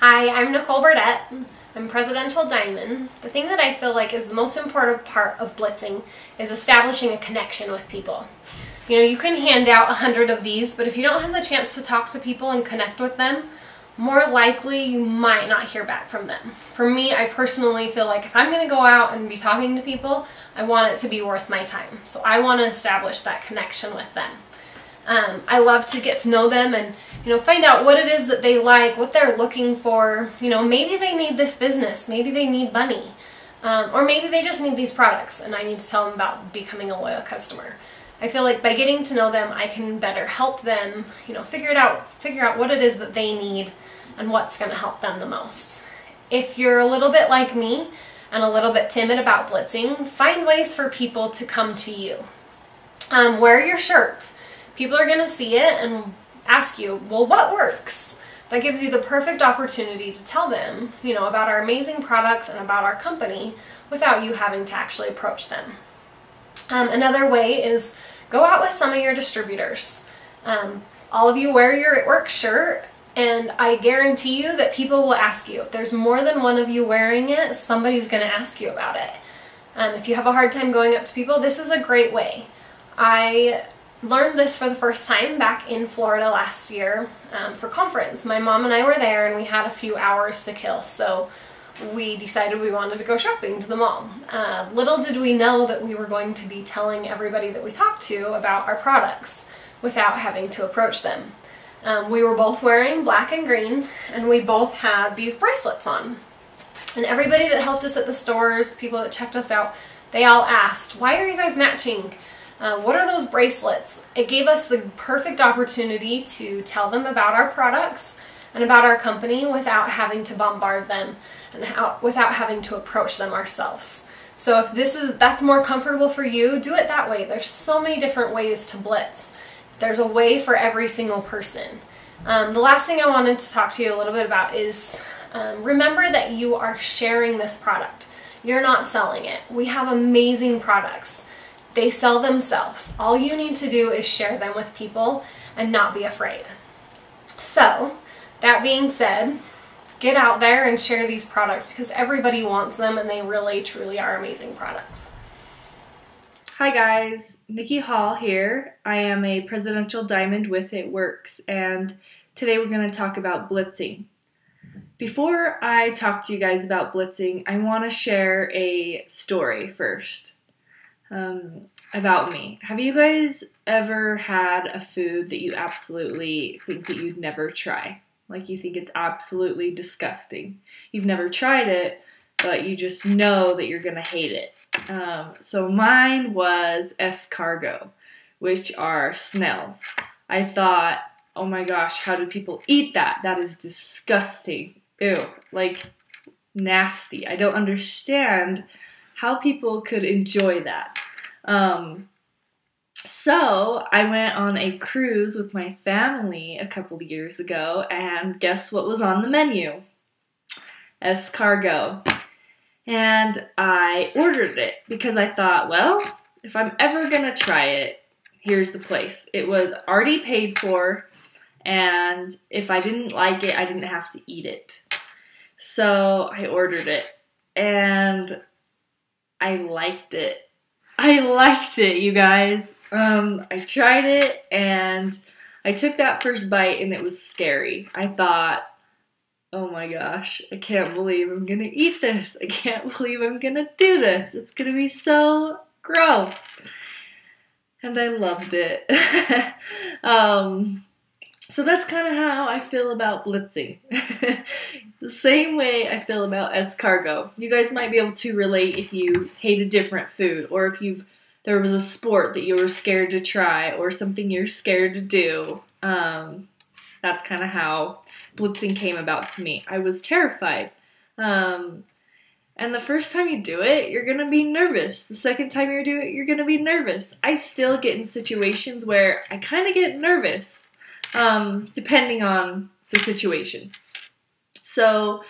Hi, I'm Nicole Burdett. I'm Presidential Diamond. The thing that I feel like is the most important part of blitzing is establishing a connection with people. You know, you can hand out 100 of these, but if you don't have the chance to talk to people and connect with them, more likely you might not hear back from them. For me, I personally feel like if I'm going to go out and be talking to people, I want it to be worth my time. So I want to establish that connection with them. I love to get to know them and, find out what it is that they like, what they're looking for. Maybe they need this business, maybe they need money, or maybe they just need these products and I need to tell them about becoming a loyal customer. I feel like by getting to know them, I can better help them, figure out what it is that they need and what's going to help them the most. If you're a little bit like me and a little bit timid about blitzing, find ways for people to come to you. Wear your shirt. People are going to see it and ask you, well, what works? That gives you the perfect opportunity to tell them, about our amazing products and about our company without you having to actually approach them. Another way is go out with some of your distributors. All of you wear your ItWorks shirt, and I guarantee you that people will ask you. If there's more than one of you wearing it, somebody's going to ask you about it. If you have a hard time going up to people, this is a great way. I learned this for the first time back in Florida last year for conference. My mom and I were there and we had a few hours to kill, so we decided we wanted to go shopping to the mall. Little did we know that we were going to be telling everybody that we talked to about our products without having to approach them. We were both wearing black and green and we both had these bracelets on. And everybody that helped us at the stores, people that checked us out, they all asked, why are you guys matching? What are those bracelets? It gave us the perfect opportunity to tell them about our products and about our company without having to bombard them and without having to approach them ourselves. So if that's more comfortable for you, do it that way. There's so many different ways to blitz. There's a way for every single person. The last thing I wanted to talk to you a little bit about is remember that you are sharing this product. You're not selling it. We have amazing products. They sell themselves. All you need to do is share them with people and not be afraid. So, that being said, get out there and share these products because everybody wants them and they really, truly are amazing products. Hi guys, Nikki Hall here. I am a Presidential Diamond with ItWorks, and today we're going to talk about blitzing. Before I talk to you guys about blitzing, I want to share a story first. About me. Have you guys ever had a food that you absolutely think that you'd never try? Like you think it's absolutely disgusting. You've never tried it, but you just know that you're gonna hate it. So mine was escargot, which are snails. I thought, oh my gosh, how do people eat that? That is disgusting. Ew, like nasty. I don't understand how people could enjoy that. So I went on a cruise with my family a couple of years ago, and guess what was on the menu? Escargot. And I ordered it because I thought, well, if I'm ever gonna try it, here's the place. It was already paid for, and if I didn't like it, I didn't have to eat it. So I ordered it, and I liked it. I liked it, you guys. I tried it, and I took that first bite, and it was scary. I thought, oh my gosh, I can't believe I'm gonna eat this. I can't believe I'm gonna do this. It's gonna be so gross. And I loved it. So that's kind of how I feel about blitzing. The same way I feel about escargot. You guys might be able to relate if you hate a different food, or if there was a sport that you were scared to try, or something you're scared to do. That's kind of how blitzing came about to me. I was terrified. And the first time you do it, you're going to be nervous. The second time you do it, you're going to be nervous. I still get in situations where I kind of get nervous. Depending on the situation. So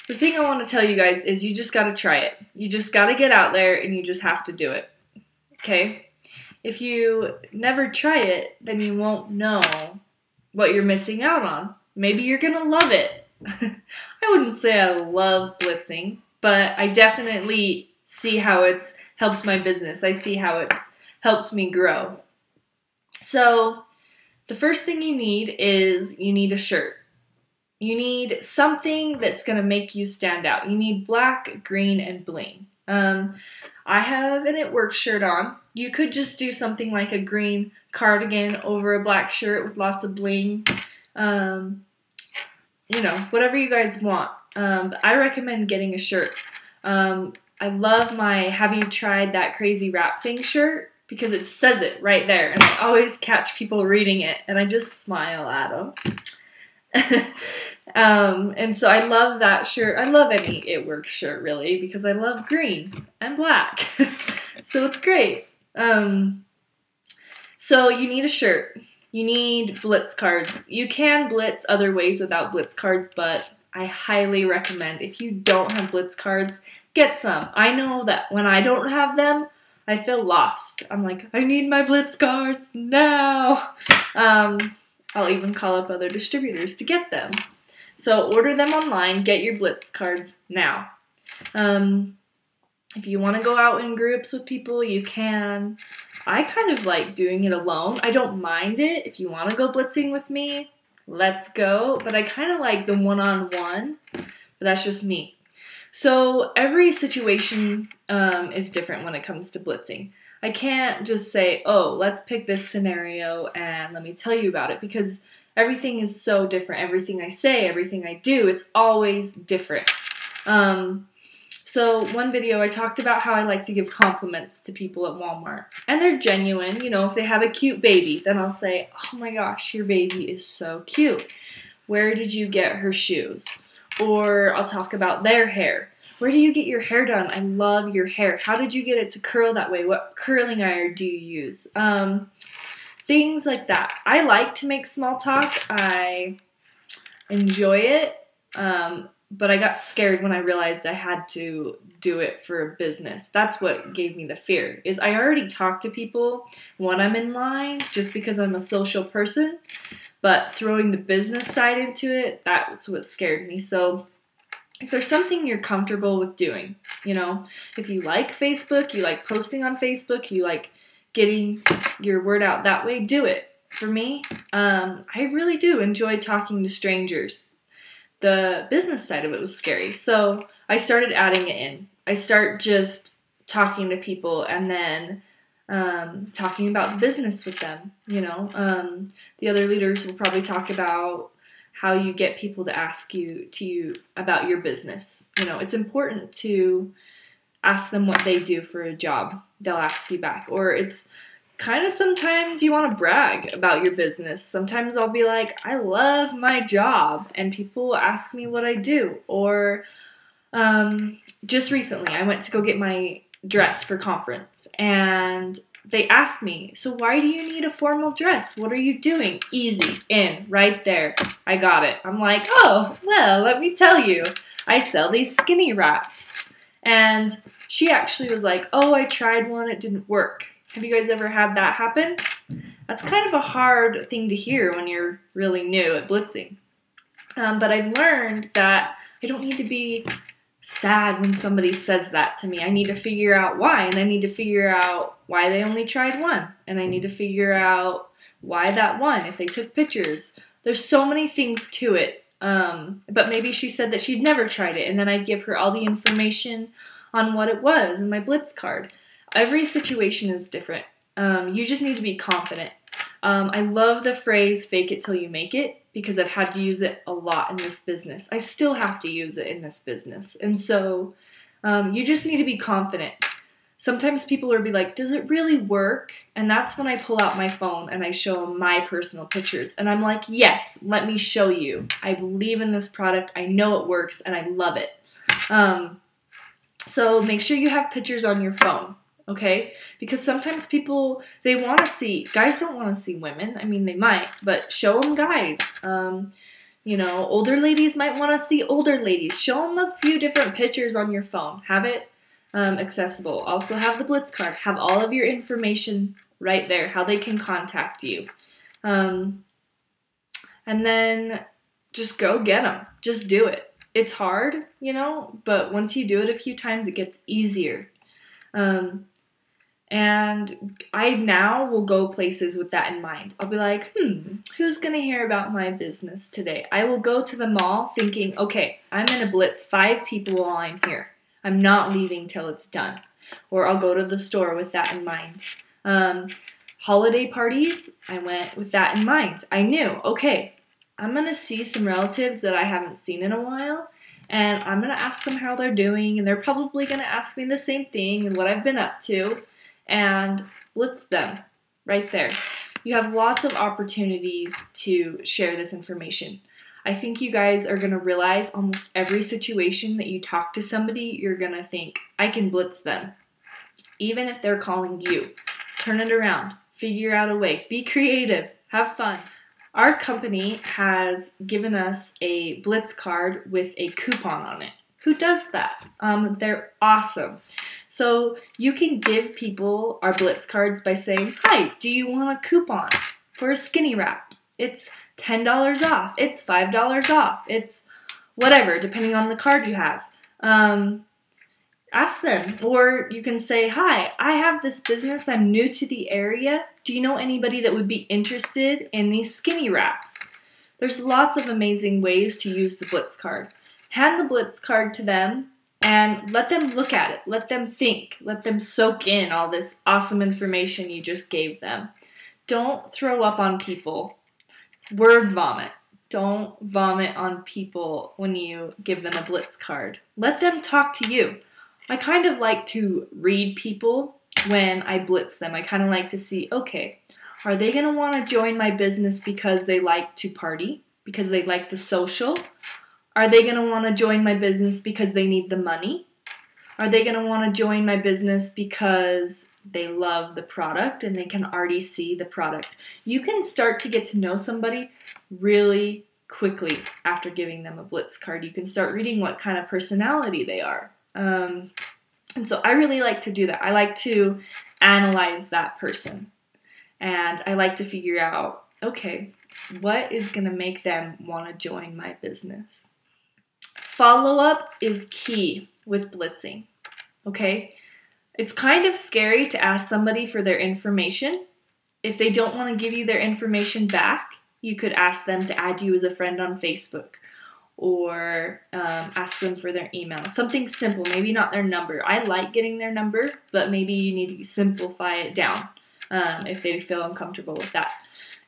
the thing I want to tell you guys is you just got to try it. You just got to get out there and you just have to do it. Okay? If you never try it, then you won't know what you're missing out on. Maybe you're going to love it. I wouldn't say I love blitzing, but I definitely see how it's helped my business. I see how it's helped me grow. So the first thing you need is you need a shirt. You need something that's going to make you stand out. You need black, green, and bling. I have an ItWorks shirt on. You could just do something like a green cardigan over a black shirt with lots of bling. Whatever you guys want. But I recommend getting a shirt. I love my Have You Tried That Crazy Rap Thing shirt because it says it right there. And I always catch people reading it and I just smile at them. And so I love that shirt. I love any ItWorks shirt really because I love green and black. So it's great. So you need a shirt. You need blitz cards. You can blitz other ways without blitz cards, but I highly recommend if you don't have blitz cards, get some. I know that when I don't have them, I feel lost. I'm like, I need my blitz cards now. I'll even call up other distributors to get them. So order them online, get your blitz cards now. If you want to go out in groups with people, you can. I kind of like doing it alone. I don't mind it. If you want to go blitzing with me, let's go. But I kind of like the one-on-one, but that's just me. So every situation is different when it comes to blitzing. I can't just say, oh, let's pick this scenario and let me tell you about it because everything is so different. Everything I say, everything I do, it's always different. So one video I talked about how I like to give compliments to people at Walmart. And they're genuine. You know, if they have a cute baby, then I'll say, oh my gosh, your baby is so cute. Where did you get her shoes? Or I'll talk about their hair. Where do you get your hair done? I love your hair. How did you get it to curl that way? What curling iron do you use? Things like that. I like to make small talk. I enjoy it. But I got scared when I realized I had to do it for a business. That's what gave me the fear, is I already talk to people when I'm in line just because I'm a social person, but throwing the business side into it, that's what scared me. So if there's something you're comfortable with doing, you know, if you like Facebook, you like posting on Facebook, you like getting your word out that way, do it. For me, I really do enjoy talking to strangers. The business side of it was scary. So I started adding it in. I start just talking to people and then talking about the business with them. You know, the other leaders will probably talk about how you get people to ask you about your business. You know, it's important to ask them what they do for a job. They'll ask you back. Or it's kind of sometimes you want to brag about your business. Sometimes I'll be like, I love my job, and people will ask me what I do. Or just recently, I went to go get my dress for conference, and they asked me, so why do you need a formal dress? What are you doing? Easy, in, right there. I got it. I'm like, oh, well, let me tell you. I sell these skinny wraps. And she actually was like, oh, I tried one. It didn't work. Have you guys ever had that happen? That's kind of a hard thing to hear when you're really new at blitzing. But I've learned that I don't need to be sad when somebody says that to me. I need to figure out why, and I need to figure out why they only tried one, and I need to figure out why that one, if they took pictures. There's so many things to it, but maybe she said that she'd never tried it, and then I'd give her all the information on what it was in my blitz card. Every situation is different. You just need to be confident. I love the phrase, fake it till you make it, because I've had to use it a lot in this business. I still have to use it in this business. And so you just need to be confident. Sometimes people will be like, does it really work? And that's when I pull out my phone and I show them my personal pictures. And I'm like, yes, let me show you. I believe in this product. I know it works and I love it. So make sure you have pictures on your phone. Okay? Because sometimes people, they want to see, guys don't want to see women. I mean, they might, but show them guys. You know, older ladies might want to see older ladies. Show them a few different pictures on your phone. Have it accessible. Also have the blitz card. Have all of your information right there, how they can contact you. And then just go get them. Just do it. It's hard, but once you do it a few times, it gets easier. And I now will go places with that in mind. I'll be like, who's going to hear about my business today? I will go to the mall thinking, okay, I'm going to blitz 5 people while I'm here. I'm not leaving till it's done. Or I'll go to the store with that in mind. Holiday parties, I went with that in mind. I knew, okay, I'm going to see some relatives that I haven't seen in a while, and I'm going to ask them how they're doing, and they're probably going to ask me the same thing and what I've been up to, and blitz them right there. You have lots of opportunities to share this information. I think you guys are going to realize almost every situation that you talk to somebody, you're going to think, I can blitz them. Even if they're calling you. Turn it around. Figure out a way. Be creative. Have fun. Our company has given us a blitz card with a coupon on it. Who does that? They're awesome. So you can give people our blitz cards by saying, hi, do you want a coupon for a skinny wrap? It's $10 off. It's $5 off. It's whatever, depending on the card you have. Ask them. Or you can say, hi, I have this business. I'm new to the area. Do you know anybody that would be interested in these skinny wraps? There's lots of amazing ways to use the blitz card. Hand the blitz card to them and let them look at it. Let them think. Let them soak in all this awesome information you just gave them. Don't throw up on people. Word vomit. Don't vomit on people when you give them a blitz card. Let them talk to you. I kind of like to read people when I blitz them. I kind of like to see, okay, are they going to want to join my business because they like to party? Because they like the social? Are they going to want to join my business because they need the money? Are they going to want to join my business because they love the product and they can already see the product? You can start to get to know somebody really quickly after giving them a blitz card. You can start reading what kind of personality they are. And so I really like to do that. I like to analyze that person. And I like to figure out, okay, what is going to make them want to join my business? Follow-up is key with blitzing, okay? It's kind of scary to ask somebody for their information. If they don't want to give you their information back, you could ask them to add you as a friend on Facebook or ask them for their email. Something simple, maybe not their number. I like getting their number, but maybe you need to simplify it down if they feel uncomfortable with that.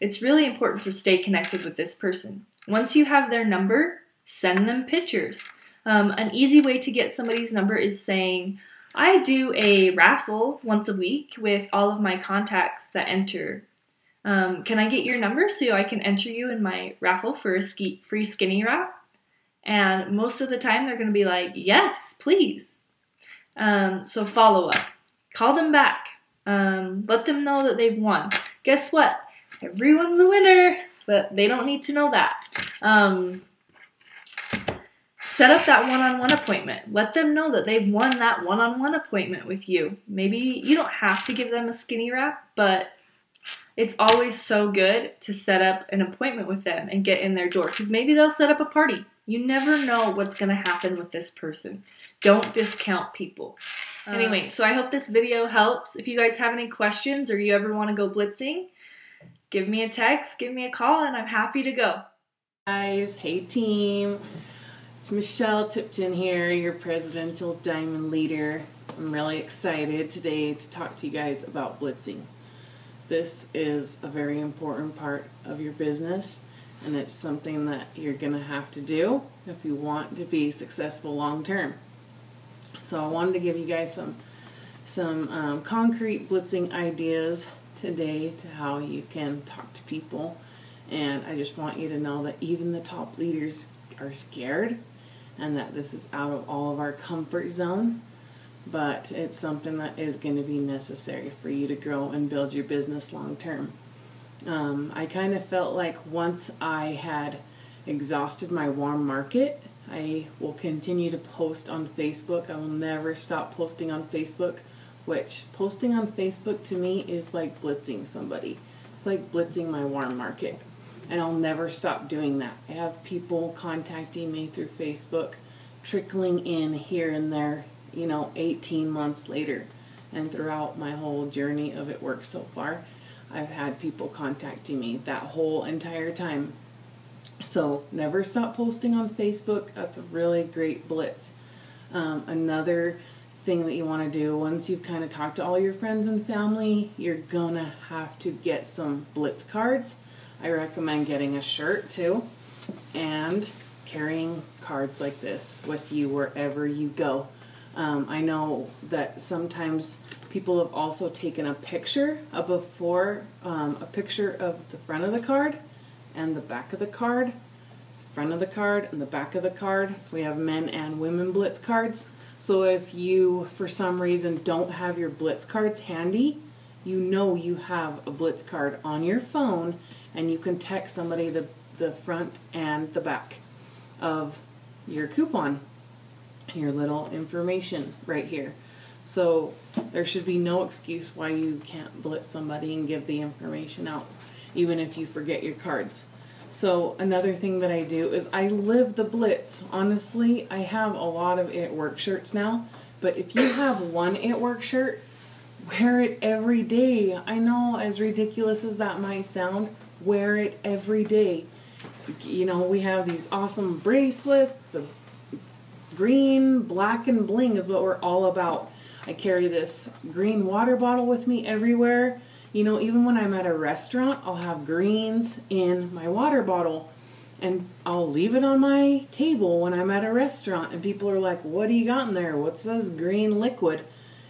It's really important to stay connected with this person. Once you have their number, send them pictures. An easy way to get somebody's number is saying, I do a raffle once a week with all of my contacts that enter. Can I get your number so I can enter you in my raffle for a free skinny wrap? And most of the time they're going to be like, yes, please. So follow up. Call them back. Let them know that they've won. Guess what? Everyone's a winner, but they don't need to know that. Set up that one-on-one appointment. Let them know that they've won that one-on-one appointment with you. Maybe you don't have to give them a skinny wrap, but it's always so good to set up an appointment with them and get in their door, because maybe they'll set up a party. You never know what's going to happen with this person. Don't discount people. Anyway, so I hope this video helps. If you guys have any questions or you ever want to go blitzing, give me a text, give me a call, and I'm happy to go. Guys, hey team. It's Michelle Tipton here, your Presidential Diamond Leader. I'm really excited today to talk to you guys about blitzing. This is a very important part of your business, and it's something that you're going to have to do if you want to be successful long term. So I wanted to give you guys some concrete blitzing ideas today to how you can talk to people. And I just want you to know that even the top leaders are scared and that this is out of all of our comfort zone, but it's something that is going to be necessary for you to grow and build your business long term. I kind of felt like once I had exhausted my warm market, I will continue to post on Facebook. I will never stop posting on Facebook, which posting on Facebook to me is like blitzing somebody. It's like blitzing my warm market. and I'll never stop doing that. I have people contacting me through Facebook, trickling in here and there, 18 months later. And throughout my whole journey of ItWorks so far, I've had people contacting me that whole entire time. So never stop posting on Facebook. That's a really great blitz. Another thing that you want to do, once you've kind of talked to all your friends and family, you're gonna have to get some blitz cards. I recommend getting a shirt too, and carrying cards like this with you wherever you go. I know that sometimes people have also taken a picture of a picture of the front of the card and the back of the card, front of the card and the back of the card. We have men and women blitz cards. So if you, for some reason, don't have your blitz cards handy, you have a blitz card on your phone, and you can text somebody the front and the back of your coupon, your little information right here. So there should be no excuse why you can't blitz somebody and give the information out, even if you forget your cards. So another thing that I do is I live the blitz. Honestly, I have a lot of ItWorks shirts now, but if you have one ItWorks shirt, wear it every day. I know, as ridiculous as that might sound, wear it every day. We have these awesome bracelets. The green, black, and bling is what we're all about. I carry this green water bottle with me everywhere. Even when I'm at a restaurant, I'll have greens in my water bottle, and I'll leave it on my table when I'm at a restaurant, and people are like, what do you got in there? What's this green liquid?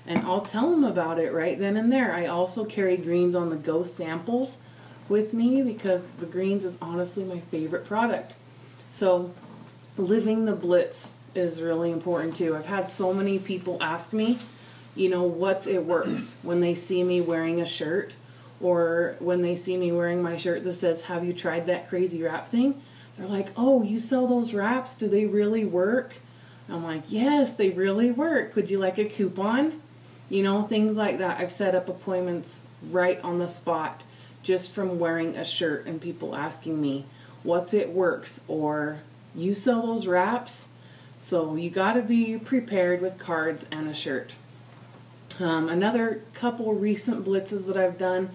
And I'll tell them about it right then and there. I also carry greens on the go samples with me because the greens is honestly my favorite product. So living the blitz is really important too. I've had so many people ask me, what's ItWorks when they see me wearing a shirt, or when they see me wearing my shirt that says, have you tried that crazy wrap thing? They're like, oh, you sell those wraps? Do they really work? I'm like, yes, they really work. Would you like a coupon? Things like that. I've set up appointments right on the spot just from wearing a shirt and people asking me, what's ItWorks? Or you sell those wraps? So you got to be prepared with cards and a shirt. Another couple recent blitzes that I've done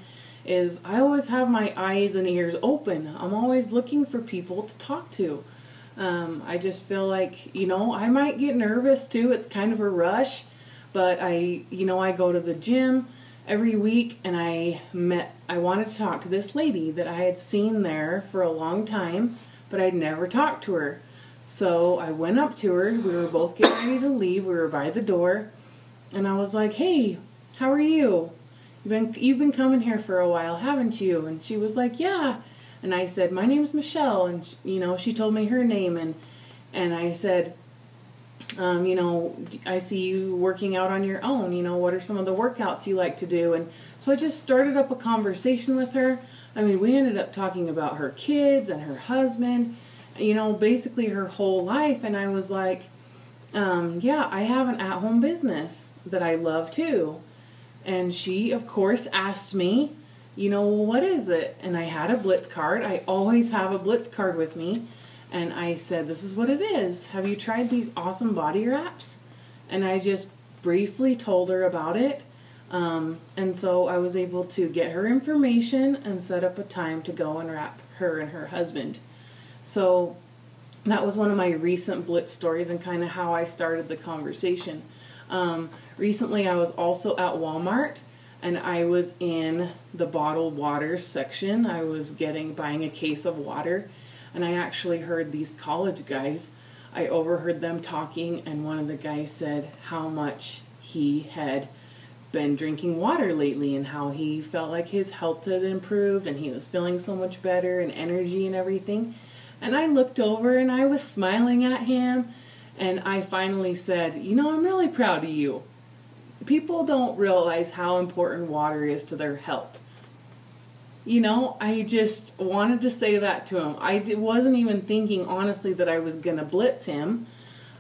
is I always have my eyes and ears open. I'm always looking for people to talk to. I just feel like, I might get nervous too. It's kind of a rush, but I go to the gym every week, and I wanted to talk to this lady that I had seen there for a long time, but I'd never talked to her. So I went up to her. We were both getting ready to leave. We were by the door. And I was like, hey, how are you? You've been coming here for a while, haven't you? And she was like, yeah. And I said, my name's Michelle. And, she told me her name. And I said, I see you working out on your own. What are some of the workouts you like to do? And so I just started up a conversation with her. We ended up talking about her kids and her husband, basically her whole life. And I was like, yeah, I have an at-home business that I love too. And she, of course, asked me, what is it? And I had a blitz card. I always have a blitz card with me. And I said, this is what it is. Have you tried these awesome body wraps? And I just briefly told her about it. And so I was able to get her information and set up a time to go and wrap her and her husband. So that was one of my recent blitz stories and kind of how I started the conversation. Recently I was also at Walmart, and I was in the bottled water section. I was buying a case of water, and I actually heard these college guys, I overheard them talking, and one of the guys said how much he had been drinking water lately and how he felt like his health had improved and he was feeling so much better and energy and everything. And I looked over and I was smiling at him, and I finally said, I'm really proud of you. People don't realize how important water is to their health. I just wanted to say that to him. I wasn't even thinking, honestly, that I was going to blitz him,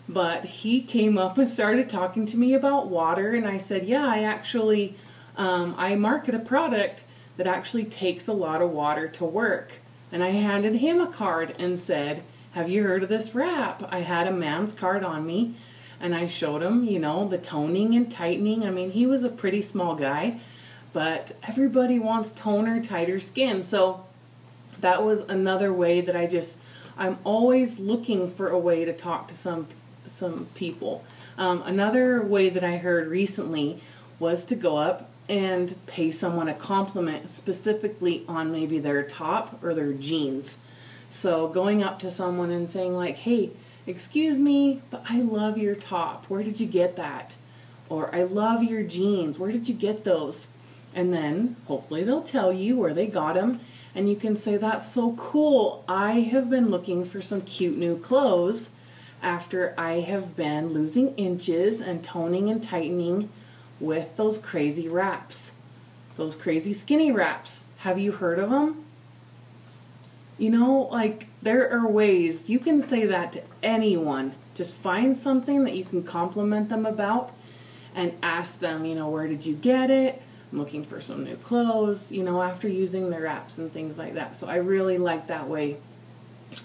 but he came up and started talking to me about water, and I said, yeah, I actually, I market a product that actually takes a lot of water to work. And I handed him a card and said, have you heard of this wrap? I had a man's card on me, and I showed him, you know, the toning and tightening. I mean, he was a pretty small guy, but everybody wants toner, tighter skin. So that was another way that I'm always looking for a way to talk to some people. Another way that I heard recently was to go up and pay someone a compliment specifically on maybe their top or their jeans. So going up to someone and saying like, hey, excuse me, but I love your top. Where did you get that? Or I love your jeans. Where did you get those? And then hopefully they'll tell you where they got them. And you can say, that's so cool. I have been looking for some cute new clothes after I have been losing inches and toning and tightening with those crazy wraps. Those crazy skinny wraps. Have you heard of them? You know, like, there are ways you can say that to anyone. Just find something that you can compliment them about and ask them, you know, where did you get it? I'm looking for some new clothes, you know, after using their wraps and things like that. So I really like that way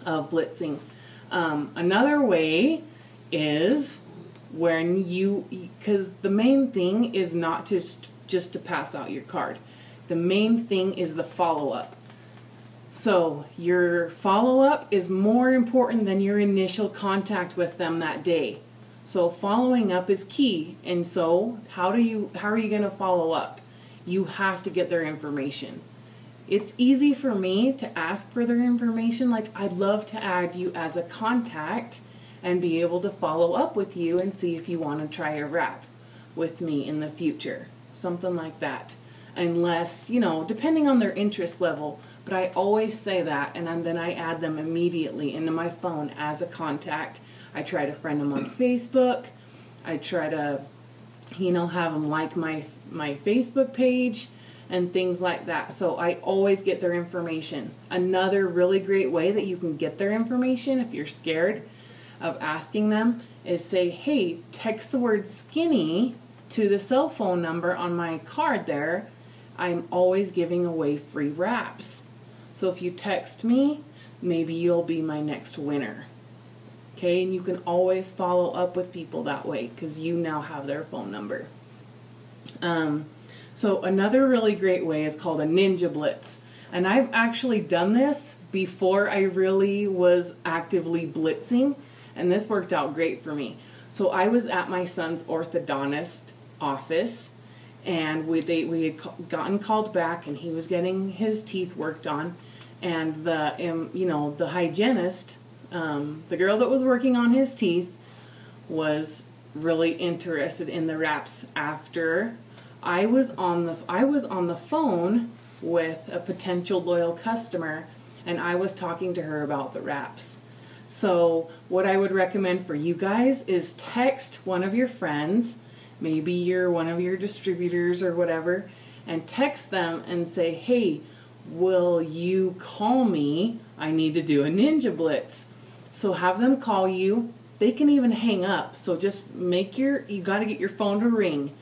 of blitzing. Another way is when because the main thing is not just to pass out your card. The main thing is the follow-up. So your follow-up is more important than your initial contact with them that day. So following up is key. And so how are you going to follow up? You have to get their information. It's easy for me to ask for their information. Like, I'd love to add you as a contact and be able to follow up with you and see if you want to try a wrap with me in the future. Something like that. Unless, you know, depending on their interest level. But I always say that, and then I add them immediately into my phone as a contact. I try to friend them on Facebook. I try to, you know, have them like my Facebook page and things like that. So I always get their information. Another really great way that you can get their information if you're scared of asking them is say, hey, text the word skinny to the cell phone number on my card there. I'm always giving away free wraps. So if you text me, maybe you'll be my next winner. Okay, and you can always follow up with people that way because you now have their phone number. So another really great way is called a ninja blitz. And I've actually done this before I really was actively blitzing, and this worked out great for me. So I was at my son's orthodontist office, and we had gotten called back, and he was getting his teeth worked on, and the hygienist, the girl that was working on his teeth, was really interested in the wraps after I was on the phone with a potential loyal customer, and I was talking to her about the wraps. So what I would recommend for you guys is text one of your friends, maybe one of your distributors or whatever, and text them and say, hey, will you call me? I need to do a ninja blitz. So have them call you. They can even hang up. So just you got to get your phone to ring.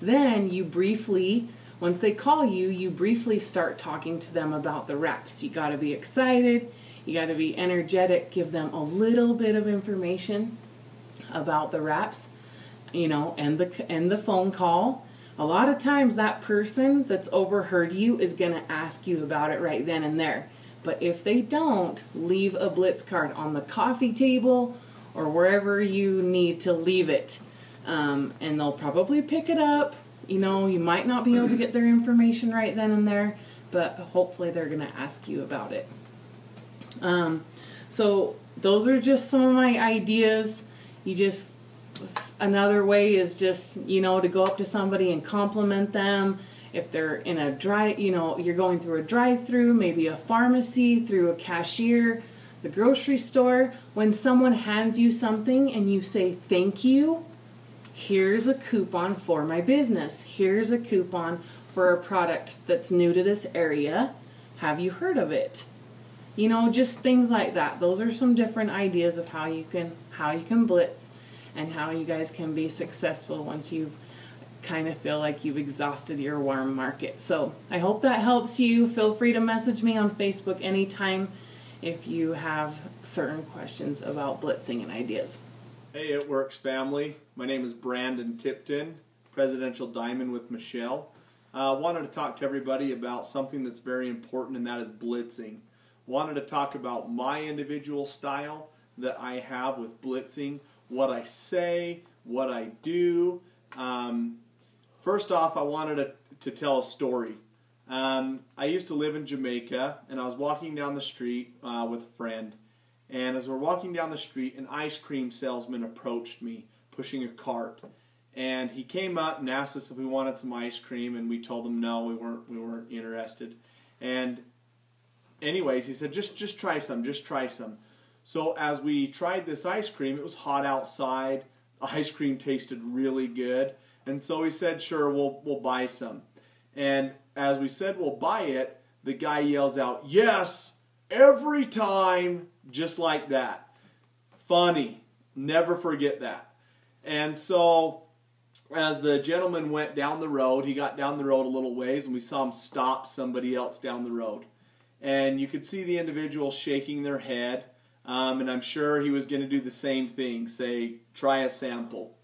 Then you briefly, once they call you, you briefly start talking to them about the wraps. You got to be excited. You got to be energetic. Give them a little bit of information about the wraps, you know, and the phone call. A lot of times that person that's overheard you is going to ask you about it right then and there. But if they don't, leave a blitz card on the coffee table or wherever you need to leave it. And they'll probably pick it up. You know, you might not be able to get their information right then and there, but hopefully they're going to ask you about it. So those are just some of my ideas. Another way is just, you know, to go up to somebody and compliment them. If they're in you're going through a drive-through, maybe a pharmacy, through a cashier, the grocery store, when someone hands you something and you say, thank you, here's a coupon for my business. Here's a coupon for a product that's new to this area. Have you heard of it? You know, just things like that. Those are some different ideas of how you can blitz and how you guys can be successful once you've kind of feel like you've exhausted your warm market. So I hope that helps you. Feel free to message me on Facebook anytime if you have certain questions about blitzing and ideas. Hey, ItWorks family. My name is Brandon Tipton, Presidential Diamond with Michelle. Wanted to talk to everybody about something that's very important, and that is blitzing. Wanted to talk about my individual style that I have with blitzing, what I say, what I do. First off, I wanted to tell a story. I used to live in Jamaica, and I was walking down the street with a friend. And as we're walking down the street, an ice cream salesman approached me, pushing a cart. And he came up and asked us if we wanted some ice cream, and we told him no, we weren't interested. And anyways, he said, just try some, just try some. So as we tried this ice cream, it was hot outside. The ice cream tasted really good. And so he said, sure, we'll buy some. And as we said we'll buy it, the guy yells out, yes, every time, just like that. Funny. Never forget that. And so as the gentleman went down the road, he got down the road a little ways, and we saw him stop somebody else down the road. And you could see the individual shaking their head, and I'm sure he was going to do the same thing, say, try a sample.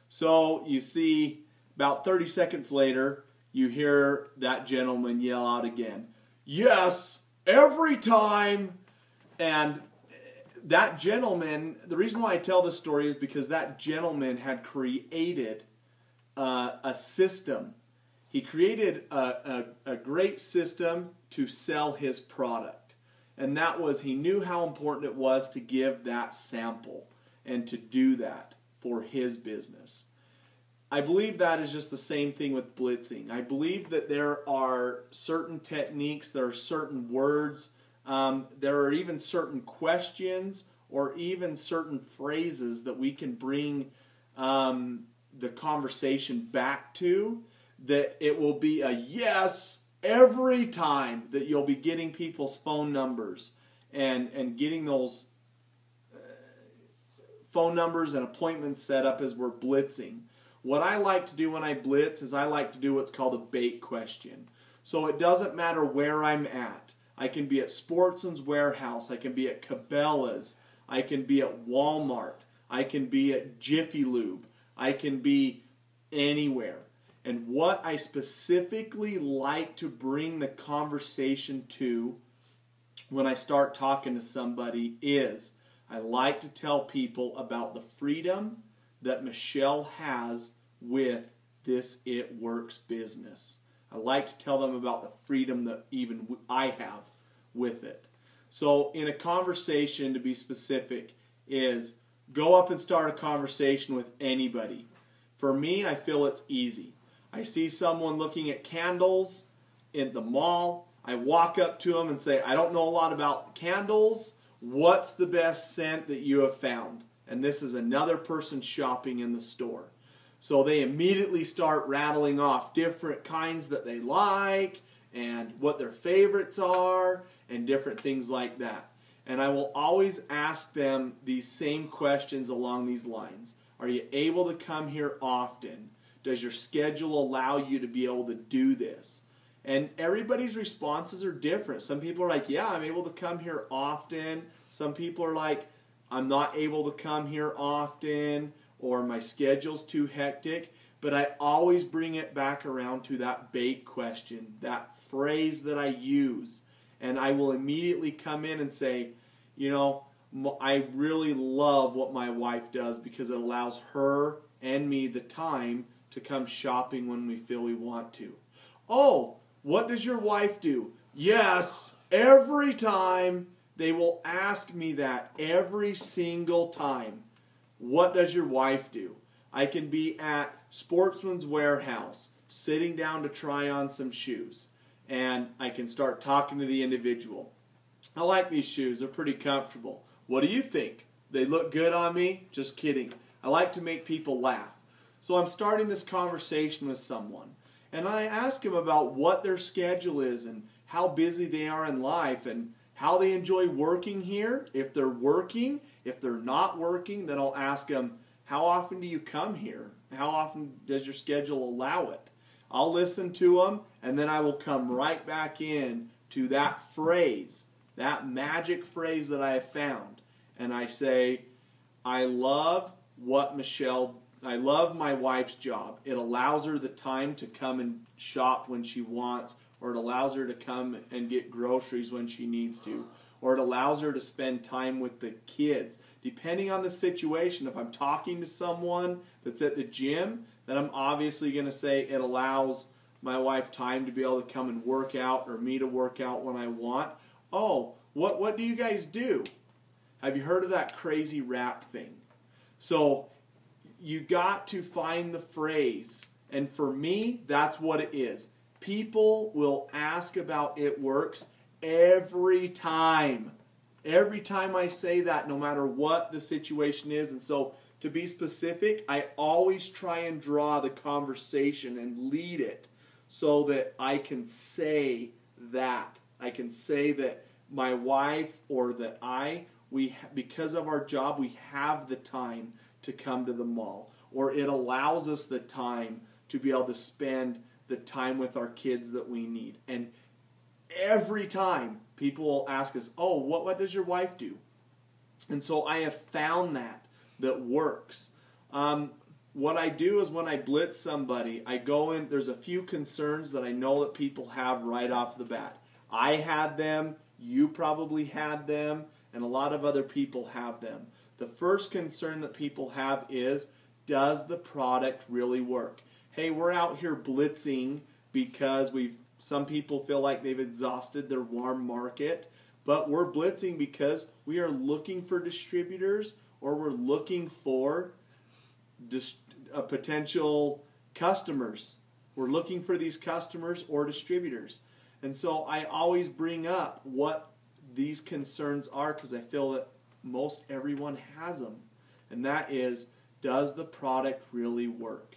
So you see, about 30 seconds later, you hear that gentleman yell out again, yes, every time. And that gentleman, the reason why I tell this story is because that gentleman had created a system. He created a great system to sell his product. And that was, he knew how important it was to give that sample and to do that for his business. I believe that is just the same thing with blitzing. I believe that there are certain techniques, there are certain words, there are even certain questions or even certain phrases that we can bring the conversation back to, that it will be a yes every time, that you'll be getting people's phone numbers and getting those phone numbers and appointments set up as we're blitzing. What I like to do when I blitz is I like to do what's called a bait question. So it doesn't matter where I'm at. I can be at Sportsman's Warehouse, I can be at Cabela's, I can be at Walmart, I can be at Jiffy Lube, I can be anywhere. And what I specifically like to bring the conversation to when I start talking to somebody is I like to tell people about the freedom that Michelle has with this ItWorks business. I like to tell them about the freedom that even I have with it. So in a conversation, to be specific, is go up and start a conversation with anybody. For me, I feel it's easy. I see someone looking at candles in the mall. I walk up to them and say, I don't know a lot about candles. What's the best scent that you have found? And this is another person shopping in the store. So they immediately start rattling off different kinds that they like and what their favorites are and different things like that. And I will always ask them these same questions along these lines. Are you able to come here often? Does your schedule allow you to be able to do this? And everybody's responses are different. Some people are like, yeah, I'm able to come here often. Some people are like, I'm not able to come here often, or my schedule's too hectic. But I always bring it back around to that bait question, that phrase that I use. And I will immediately come in and say, you know, I really love what my wife does because it allows her and me the time to come shopping when we feel we want to. Oh, what does your wife do? Yes, every time. They will ask me that every single time. What does your wife do? I can be at Sportsman's Warehouse, sitting down to try on some shoes, and I can start talking to the individual. I like these shoes. They're pretty comfortable. What do you think? They look good on me? Just kidding. I like to make people laugh. So I'm starting this conversation with someone, and I ask them about what their schedule is and how busy they are in life and how they enjoy working here. If they're working, if they're not working, then I'll ask them, how often do you come here? does your schedule allow it? I'll listen to them, and then I will come right back in to that phrase, that magic phrase that I have found. And I say, I love my wife's job. It allows her the time to come and shop when she wants, or it allows her to come and get groceries when she needs to, or it allows her to spend time with the kids. Depending on the situation, if I'm talking to someone that's at the gym, then I'm obviously going to say it allows my wife time to be able to come and work out, or me to work out when I want. Oh, what do you guys do? Have you heard of that crazy rap thing? So you got to find the phrase, and for me, that's what it is. People will ask about ItWorks every time. Every time I say that, no matter what the situation is. And so, to be specific, I always try and draw the conversation and lead it so that I can say that. I can say that my wife or that because of our job, we have the time to come to the mall. Or it allows us the time to be able to spend the time with our kids that we need. And every time people will ask us, oh, what does your wife do? And so I have found that works. What I do is when I blitz somebody, I go in, there's a few concerns that I know that people have right off the bat. I had them, you probably had them, and a lot of other people have them. The first concern that people have is, does the product really work? Hey, we're out here blitzing because some people feel like they've exhausted their warm market, but we're blitzing because we are looking for distributors, or we're looking for potential customers. We're looking for these customers or distributors. And so I always bring up what these concerns are, because I feel that most everyone has them. And that is, does the product really work?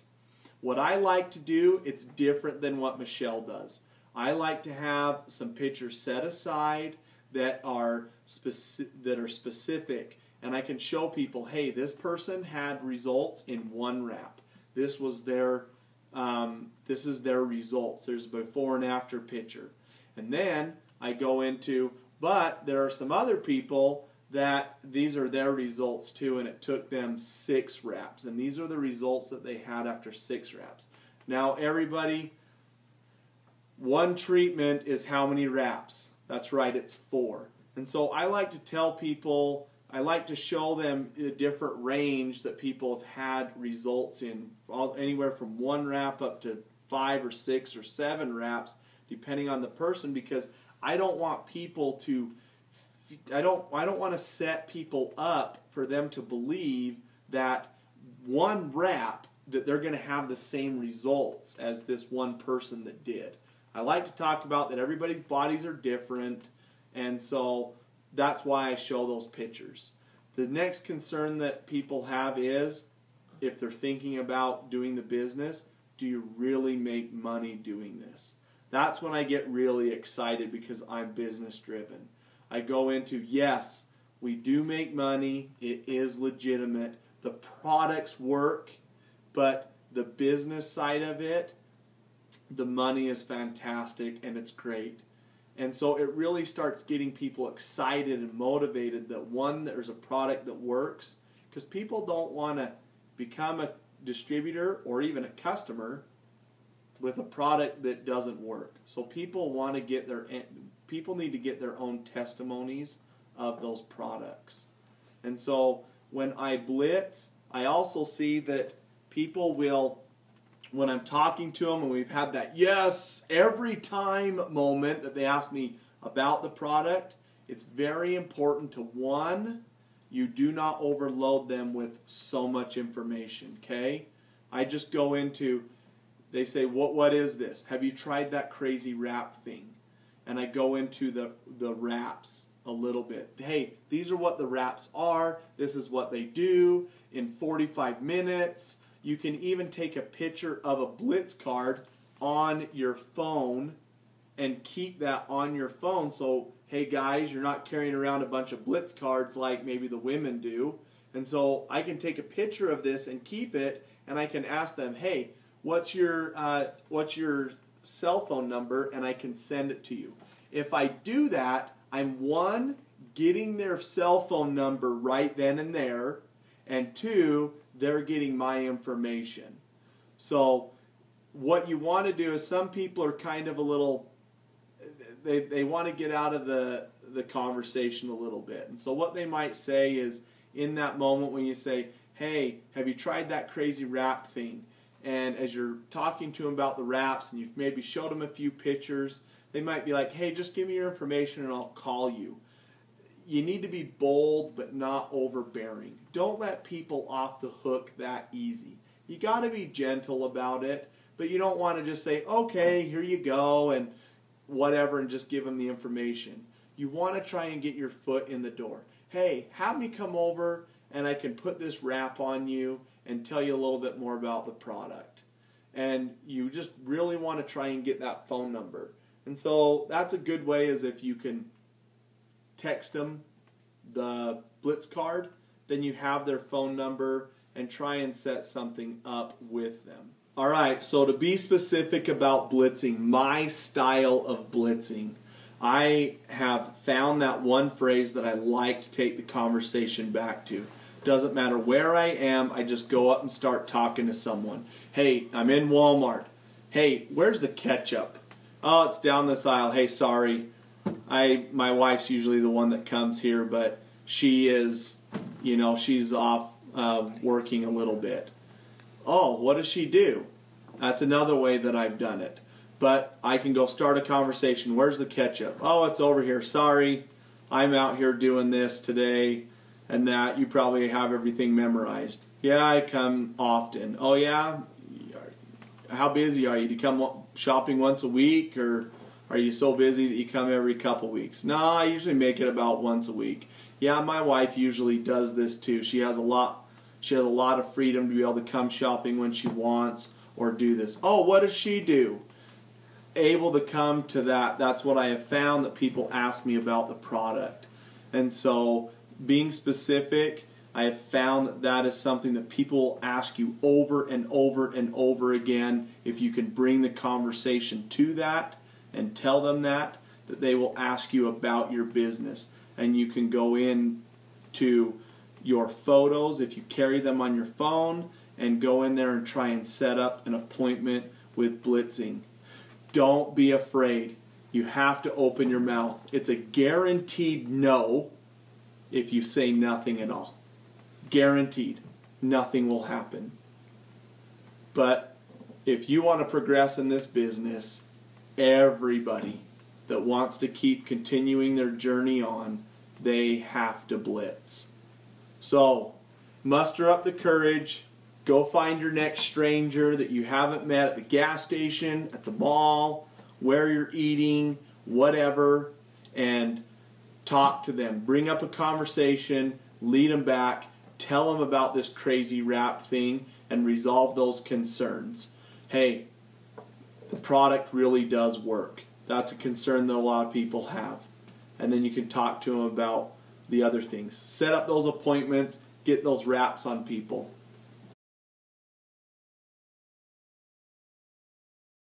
What I like to do, it's different than what Michelle does. I like to have some pictures set aside that are specific, and I can show people, hey, this person had results in one wrap. This is their results. There's a before and after picture. And then I go into, but there are some other people that these are their results too, and it took them 6 wraps. And these are the results that they had after 6 wraps. Now, everybody, one treatment is how many wraps? That's right, it's 4. And so I like to tell people, I like to show them a different range that people have had results in, anywhere from 1 wrap up to 5 or 6 or 7 wraps, depending on the person, because I don't want people to, I don't want to set people up for them to believe that 1 wrap, that they're going to have the same results as this one person that did. I like to talk about that everybody's bodies are different, and so that's why I show those pictures. The next concern that people have is, if they're thinking about doing the business, do you really make money doing this? That's when I get really excited, because I'm business driven. I go into, yes, we do make money, it is legitimate, the products work, but the business side of it, the money is fantastic and it's great. And so it really starts getting people excited and motivated that, one, there's a product that works, because people don't want to become a distributor or even a customer with a product that doesn't work. So people need to get their own testimonies of those products. And so when I blitz, I also see that people will, when I'm talking to them and we've had that yes every time moment that they ask me about the product, it's very important to, one, you do not overload them with so much information, okay? I just go into, they say, what is this? Have you tried that crazy wrap thing? And I go into the wraps a little bit. Hey, these are what the wraps are. This is what they do in 45 minutes. You can even take a picture of a blitz card on your phone and keep that on your phone. So, hey guys, you're not carrying around a bunch of blitz cards like maybe the women do. And so I can take a picture of this and keep it, and I can ask them, hey, what's your cell phone number, and I can send it to you. If I do that, I'm one, getting their cell phone number right then and there, and two, they're getting my information. So what you want to do is, some people are kind of a little, they want to get out of the conversation a little bit. And so what they might say is, in that moment when you say, hey, have you tried that crazy wrap thing? And as you're talking to them about the wraps, and you've maybe showed them a few pictures, they might be like, hey, just give me your information and I'll call you. You need to be bold but not overbearing. Don't let people off the hook that easy. You got to be gentle about it, but you don't want to just say, okay, here you go, and whatever, and just give them the information. You want to try and get your foot in the door. Hey, have me come over and I can put this wrap on you and tell you a little bit more about the product. And you just really want to try and get that phone number. And so that's a good way, is if you can text them the Blitz card, then you have their phone number, and try and set something up with them. Alright, so to be specific about blitzing, my style of blitzing, I have found that one phrase that I like to take the conversation back to. Doesn't matter where I am, I just go up and start talking to someone. Hey, I'm in Walmart. Hey, where's the ketchup? Oh, it's down this aisle. Hey, sorry. My wife's usually the one that comes here, but she is, she's off working a little bit. Oh, what does she do? That's another way that I've done it. But I can go start a conversation. Where's the ketchup? Oh, it's over here. Sorry, I'm out here doing this today and that. You probably have everything memorized. Yeah, I come often. Oh, yeah? How busy are you? Do you come shopping once a week, or are you so busy that you come every couple weeks? No, I usually make it about once a week. Yeah, my wife usually does this too. She has a lot of freedom to be able to come shopping when she wants, or do this. Oh, what does she do? Able to come to that. That's what I have found, that people ask me about the product. And so being specific, I have found that that is something that people will ask you over and over and over again. If you can bring the conversation to that and tell them that they will ask you about your business. And you can go in to your photos, if you carry them on your phone, and go in there and try and set up an appointment with Blitzing. Don't be afraid. You have to open your mouth. It's a guaranteed no if you say nothing at all. Guaranteed. Nothing will happen. But if you want to progress in this business, everybody that wants to keep continuing their journey on, they have to blitz. So, muster up the courage. Go find your next stranger that you haven't met at the gas station, at the mall, where you're eating, whatever, and talk to them. Bring up a conversation, lead them back, tell them about this crazy wrap thing, and resolve those concerns. Hey, the product really does work. That's a concern that a lot of people have. And then you can talk to them about the other things. Set up those appointments, get those wraps on people.